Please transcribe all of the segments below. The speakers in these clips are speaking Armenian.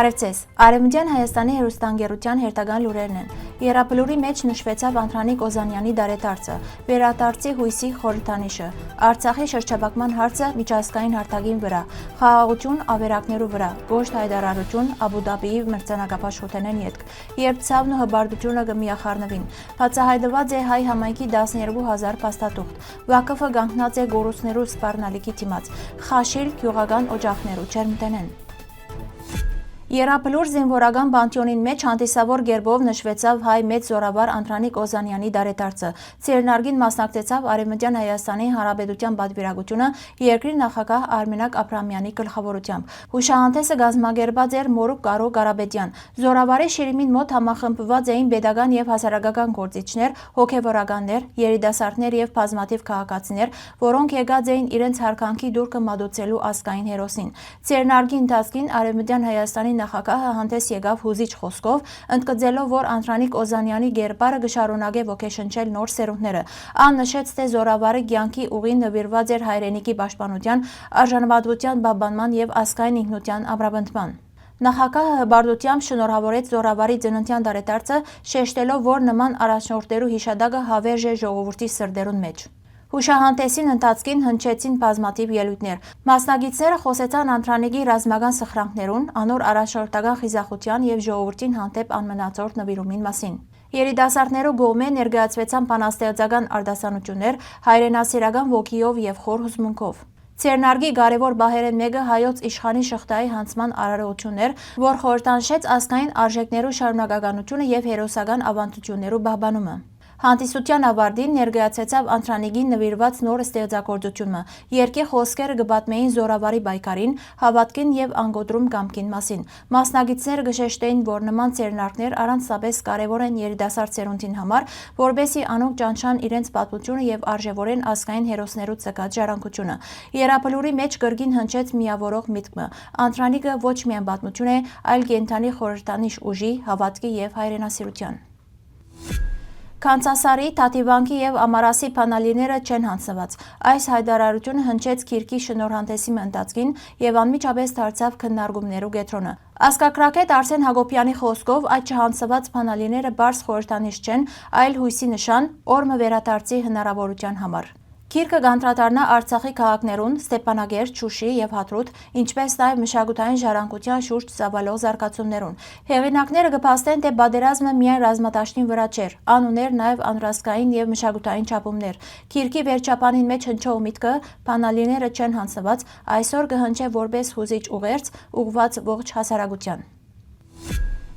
Բարևձեզ, Արևմտյան Հայաստանի հեռուստաընկերության հերթական լուրերն են։ Եռաբլուրի մեջ նշվեցավ Անդրանիկ Օզանյանի դարետարծը, վերադարձի հույսի խորհրդանիշը, Արցախի շրջափակման հարցը միջազգային հարթակին վրա, խաղաղություն ավերակներու վրա, գոշտ հայտարարություն Աբու Դաբիի մրցանակապաշխութենեն ետք, երբ ցավն ու հբարդությունը կմիախառնվին, բացահայտված է հայ համայնքի 12,000 փաստաթուղթ, Վակֆը կանգնած է գոռոցներու սպառնալիքի դիմաց, խաշիլ գյուղական օջախներու չերմտենեն։ Եռաբլուր զինվորական բանտյոնին մեջ հանդիսավոր գերբով նշվեցավ հայ մեծ զորավար Անդրանիկ Օզանյանի դարետարծը։ Ցերնարգին մասնակցեցավ Արևմտյան Հայաստանի Հանրապետության պատվիրակությունը երկրի նախագահ Արմենակ Աբրահամյանի գլխավորությամբ։ Հուշահանդեսը կազմակերպած էր Մորուք Կարո Ղարաբեդյան։ Զորավարի շիրիմին մոտ համախմբված էին pedagogan եւ հասարակական գործիչներ, հոգեվորականներ, երիտասարդներ եւ բազմաթիվ քաղաքացիներ, որոնք եկած էին իրենց հարկանքի դուրքը մատուցելու ազգային հերոսին։ Ցերնարգի ընթացքին Արևմտյան Հայաստանի նախագահը հանդես եկավ հուզիչ խոսքով, ընդգծելով, որ Անդրանիկ Օզանյանի գերբարը կշարունակե ոգեշնչել նոր սերունդները։ Ան նշեց, թե զորավարի կյանքի ուղին նվիրված էր հայրենիքի պաշտպանության, արժանապատվության պահպանման եւ ազգային ինքնության ամրապնդման։ Նախագահը հբարդությամբ շնորհավորեց զորավարի ծննդյան դարետարծը, շեշտելով, որ նման առաջնորդներու հիշադակը հավերժ է ժողովրդի սրտերուն մեջ։ Հուշահանդեսին ընթացքին հնչեցին բազմաթիվ ելույթներ։ Մասնագետները խոսեցան Անդրանիկի ռազմական սխրանքներուն, անոր առաջնորդական խիզախության եւ ժողովրդին հանդեպ անմնացորդ նվիրումին մասին։ Երիտասարդներու կողմէ ներկայացվեցան բանաստեղծական արտասանություններ հայրենասիրական ոգիով եւ խոր հուզմունքով։ Ցերնարգի կարևոր բահերեն մեկը հայոց իշխանի շղթայի հանձնման արարողություններ, որ խորհրդանշեց ազգային արժեքներու շարունակականությունը եւ հերոսական ավանդություններու պահպանումը։ Հանդիսության ավարտին ներկայացվեցավ Անդրանիկին նվիրված նոր ստեղծագործությունը, երկի խոսքերը կպատմեին զորավարի պայքարին, հավատքին եւ անգոտրում կամքին մասին։ Մասնագետները կշեշտեին, որ նման ցերնարկներ առանցապես կարևոր են երիտասարդ սերունդին համար, որբեսի անոնք ճանչան իրենց պատմությունը եւ արժեվորեն ազգային հերոսներու ցկած ժառանգությունը։ Եռաբլուրի մեջ կրկին հնչեց միավորող միտքը։ Անդրանիկը ոչ միայն պատմություն է, այլ կենթանի խորհրդանիշ ուժի, հավատքի եւ հայրենասիրության։ Քանցասարի, Թաթիվանքի եւ Ամարասի փանալիները չեն հանձնված։ Այս հայտարարությունը հնչեց Քիրքի շնորհանդեսի ընթացքին եւ անմիջապես դարձավ քննարկումներու կենտրոնը։ Ասկակրակետ Արսեն Հակոբյանի խոսքով այդ չհանձնված փանալիները բարձ խորհրդանիշ չեն, այլ հույսի նշան, օրը վերադարձի հնարավորության համար։ Քիրքը կանդրադառնա Արցախի քաղաքներուն Ստեփանագերտ, Շուշի եւ Հադրութ, ինչպես նաեւ մշակութային ժառանգության շուրջ ծավալող զարգացումներուն։ Հեղինակները կփաստեն, թե պատերազմը միայն ռազմատաշտին վրա չէր, ան ուներ նաեւ անրասկային եւ մշակութային չափումներ։ Քիրքի վերջապանին մեջ հնչող միտքը փանալիները չեն հանձնված, այսօր կհնչե որպես հուզիչ ուղերձ ուղված ողջ հասարակության։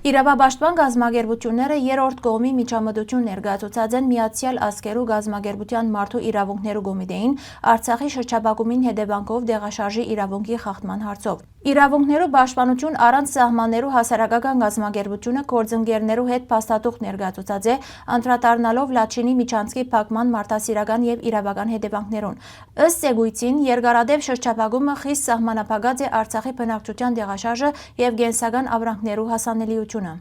Իրավապաշտպան գազམ་ագերբությունները երրորդ կողմի միջամտություն ներկայացուցած են Միացյալ Ազգերու գազམ་ագերբության մարդու իրավունքներու կոմիտեին Արցախի շրջափակումին հետևանքով դեղաշարժի իրավունքի խախտման հարցով։ Իրավունքներու պաշտպանություն առանց սահմաններու հասարակական գազམ་ագերբությունը գործընկերներու հետ փաստաթուղթ ներկայացուցած է, անդրադառնալով Լաչինի միջանցքի փակման մարդասիրական եւ իրավական հետևանքներուն։ Ըստ զեկույցին, երկարատև շրջափակումը խիստ սահմանափակած է Արցախի բնակչության դեղաշարժը եւ գենսական ապրանքներու հասանելիությունը։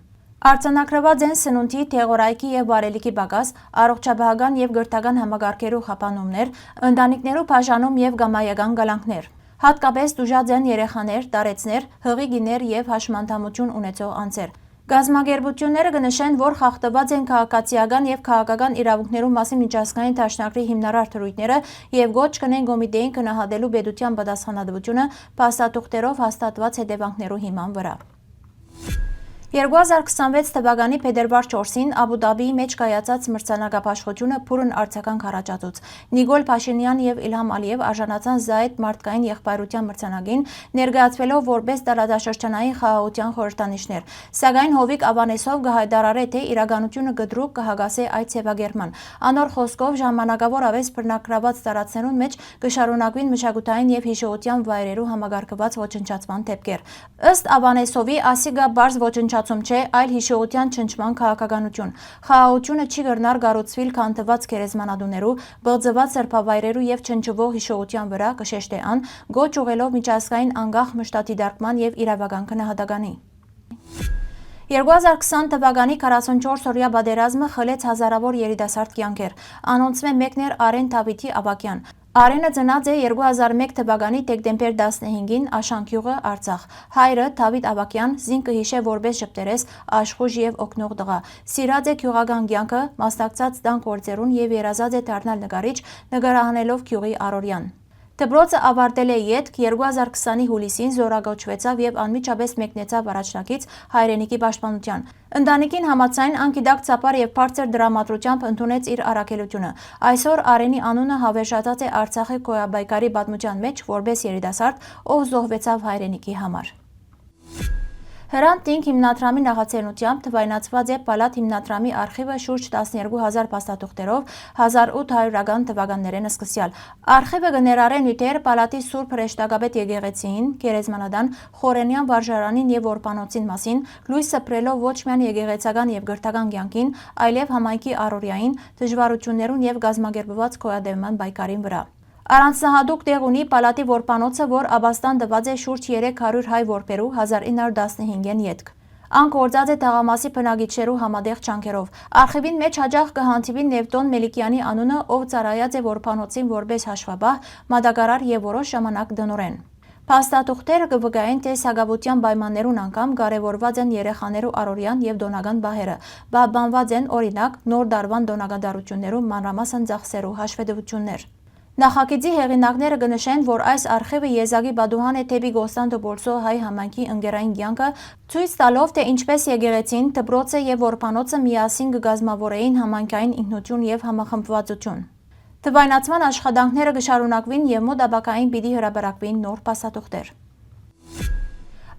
Արձանագրված են սնունդի, թեղորայքի եւ վարելիքի պակաս, առողջապահական եւ գրթական համագարկերու խափանումներ, ընտանիքներու բաժանում եւ գամայական գալանքներ։ Հատկապես դժուժած են երեխաներ, տարեցներ, հղի գիներ եւ հաշմանդամություն ունեցող անձեր։ Գազམ་ագերբությունները կնշեն, որ խախտված են քաղաքացիական եւ քաղաքական իրավունքներու մասին միջազգային դաշնակրի հիմնարար թրույթները եւ գոչ կնեն կոմիտեին գնահատելու պետության պատասխանատվությունը փաստաթուղթերով հաստատված հետևանքներու հիման վրա։ 2026 թվականի փետրվար 4-ին Աբու Դաբիի մեջ կայացած մրցանակապաշխությունը փուրն արձագանք առաջացուց։ Նիկոլ Փաշինյան եւ Իլհամ Ալիև արժանացան Զայդ մարդկային եղբայրության մրցանակին, ներկայացվելով որպես տարածաշրջանային խաղաղության խորհրդանիշներ։ Սակայն Հովիկ Ավանեսով կհայտարարե, թե իրականությունը կդրուկ կհագասե այդ ձևակերպման։ Անոր խոսքով ժամանակավոր ավես բռնակրաված տարածքներուն մեջ կշարունակվին մշակութային եւ հիշողության վայրերու համագարկված ոչնչացման դեպքեր։ Ըստ Ավանեսովի, ասիգա բարձ ոչնչացում չէ, այլ հիշողության չնչման քաղաքականություն։ Խաղաղությունը չի կրնար գառուցվել քանթված գերեզմանատուներու, բղձված սրբավայրերու եւ չնչվող հիշողության վրա, կշեշտե ան, գոչ ուղելով միջազգային անկախ մշտադիտարկման եւ իրավական քննադատականի։ 2020 թվականի 44-օրյա պատերազմը խլեց հազարավոր երիտասարդ կյանքեր։ Անոնցմե մեկն էր Արեն Թավիթի Ավակյան։ Արենը ծնած է 2001 թվականի դեկտեմբեր 15-ին Աշանքյուղը, Արցախ։ Հայրը Դավիթ Ավակյան զինքը հիշե որպես ժպտերես, աշխույժ եւ օգնող տղա։ Սիրած է գյուղական կյանքը, մասնակցած տան գործերուն եւ երազած է դառնալ նկարիչ, նկարահանելով գյուղի առօրյան։ Դպրոցը ավարտել է ետք 2020-ի հուլիսին զորագոչվեցավ եւ անմիջապես մեկնեցավ առաջնակից հայրենիքի պաշտպանության։ Ընտանիքին համաձայն անկիդակցաբար եւ բարձր դրամատրությամբ ընդունեց իր առաքելությունը։ Այսօր Արենի անունը հավերժացած է Արցախի գոյաբայկարի պատմության մեջ որպես երիտասարդ, ով զոհվեցավ հայրենիքի համար։ Հրանտ Տինք հիմնադրամի նախաձեռնությամբ թվայնացված է Պալատ հիմնադրամի արխիվը շուրջ 12,000 փաստաթուղթերով 1800-ական թվականներեն սկսյալ։ Արխիվը կներառե նյութեր Պալատի Սուրբ Հրեշտակապետ եկեղեցիին, Գերեզմանադան, Խորենյան վարժարանին եւ Որպանոցին մասին, լույս սփռելով ոչ միայն եկեղեցական եւ գրթական կյանքին, այլև համայնքի առօրյային, դժվարություններուն եւ գազམ་ակերպված գոյատևման պայքարին վրա։ Առանձնահատուկ տեղ ունի Պալատի Որպանոցը, որ աբաստան տված է շուրջ 300 հայ որբերու 1915-ին ետք։ Ան գործած է Թաղամասի բնակիչներու համատեղ ջանքերով։ Արխիվին մեջ հաջող կհանդիպի Նևտոն Մելիքյանի անունը, ով ծառայած է Որպանոցին որպես հաշվապահ, մատակարար եւ որոշ ժամանակ դնորեն։ Փաստաթուղթերը կվկայեն, թե սակավության պայմաններուն անգամ կարևորված են երեխաներու առօրյան եւ դոնական բահերը, պահպանված են օրինակ նոր դարվան դոնակատարություններու մանրամասն ծախսերու հաշվետվություններ։ Նախագծի հեղինակները կնշեն, որ այս արխիվը եզակի պատուհան է դեպի Կոստանդնուպոլսո հայ համայնքի ընկերային կյանքը, ցույց տալով, թե ինչպես եկեղեցին, դպրոցը եւ Որպանոցը միասին կգազմավորեին համայնքային ինքնություն եւ համախմբվածություն։ Թվայնացման աշխատանքները կշարունակվին եւ մոտ ապագային պիտի հրապարակվին նոր փաստաթուղթեր։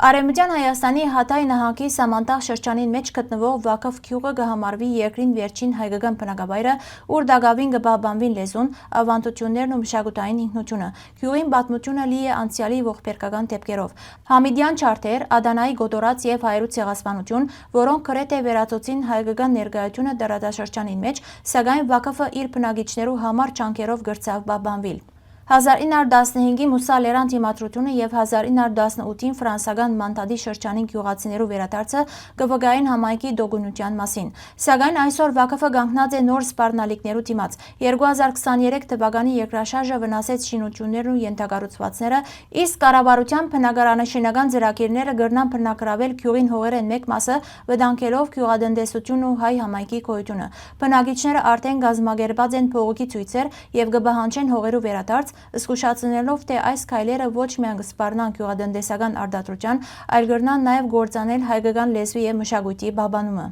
Արևմտյան Հայաստանի Հաթայ նահանգի Սամանդաղ շրջանին մեջ գտնվող Վաքով գյուղը կհամարվի երկրին վերջին հայկական բնակավայրը, ուր դակավին կպահպանվին լեզուն, ավանդություններն ու մշակութային ինքնությունը։ Գյուղին պատմությունը լի է անցյալի ողբերգական դեպքերով։ Համիդյան չարթեր, Ադանայի գոտորած եւ հայրու ցեղասպանություն, որոնք գրեթե վերածոցին հայկական ներկայությունը տարածաշրջանին մեջ, սակայն Վաքովը իր բնակիչներու համար ջանքերով գրծավ պահպանվել։ 1915-ի Մուսա Լերան դիմադրությունը եւ 1918-ին ֆրանսական Մանտադի շրջանին գյուղացիներու վերադարձը կվկայեն համայնքի դոգունության մասին։ Սակայն այսօր Վաքովը կանգնած է նոր սպառնալիքներու դիմաց։ 2023 թվականի երկրաշարժը վնասեց շինություններն ու ենթակառուցվածքները, իսկ կառավարության բնակարանաշինական ծրագիրները կրնան բնակրավել գյուղին հողերեն մեկ մասը, վտանգելով գյուղատնտեսությունն ու հայ համայնքի գոյությունը։ Բնակիչները արդեն գազմագերբած են փողոքի ցույցեր եւ կբահանջեն հողերու վերադարձ, զգուշացնելով, թե այս քայլերը ոչ միայն կսպառնան գյուղատնտեսական արդարության, այլ կրնան նաև գործանել հայկական լեզվի եւ մշակույթի պահպանումը։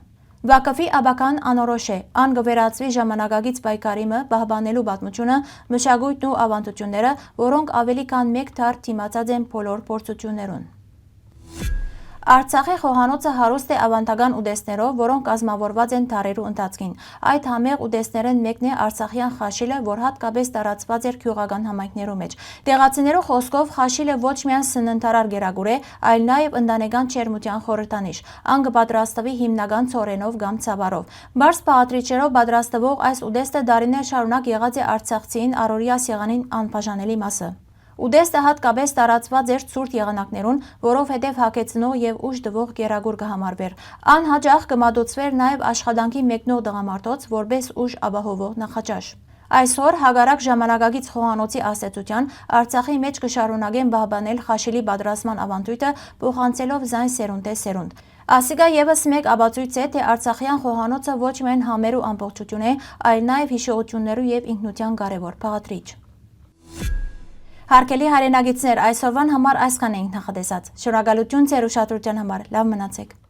Վաքովի աբական անորոշ է, ան կվերածվի ժամանակակից պայքարիմը, պահպանելու պատմությունը, մշակույթն ու ավանդությունները, որոնք ավելի քան մեկ դար դիմացած են բոլոր փորձություններուն։ Արցախի խոհանոցը հարուստ է ավանդական ուտեստներով, որոնք կազմավորված են դարերու ընթացքին։ Այդ համեղ ուտեստներեն մեկն է արցախյան խաշիլը, որ հատկապես տարածված էր գյուղական համայնքներու մեջ։ Տեղացիներու խոսքով խաշիլը ոչ միայն սննդարար գերագուր է, այլ նաև ընտանեկան ջերմության խորհրդանիշ։ Ան կպատրաստվի հիմնական ցորենով կամ ցավարով։ Բարս պաղատրիչերով պատրաստվող այս ուտեստը դարիներ շարունակ եղած է արցախցիին առօրյա սեղանին անբաժանելի մասը։ Ուտեստը հատկապես տարածված էր ցուրտ եղանակներուն, որովհետև հագեցնող եւ ուժ տվող գերագուր կհամարվեր։ Ան հաջող կմատուցվեր նաեւ աշխատանքի մեկնող տղամարդոց որպես ուժ ապահովող նախաճաշ։ Այսօր հագարակ ժամանակակից խոհանոցի աստեցության Արցախի մեջ կշարունակեն պահպանել խաշիլի պատրաստման ավանդույթը, փոխանցելով զայն սերունդե սերունդ։ Ասիկա եւս մեկ ապացույց է, թե արցախյան խոհանոցը ոչ միայն համերու ամբողջություն է, այլ նաեւ հիշողություններու եւ ինքնության կարեւոր բաղադրիչ։ Հարգելի հայրենագիտներ, այսօրվան համար այսքան էինք նախատեսած։ Շնորհակալություն ձեր ուշադրության համար։ Լավ մնացեք։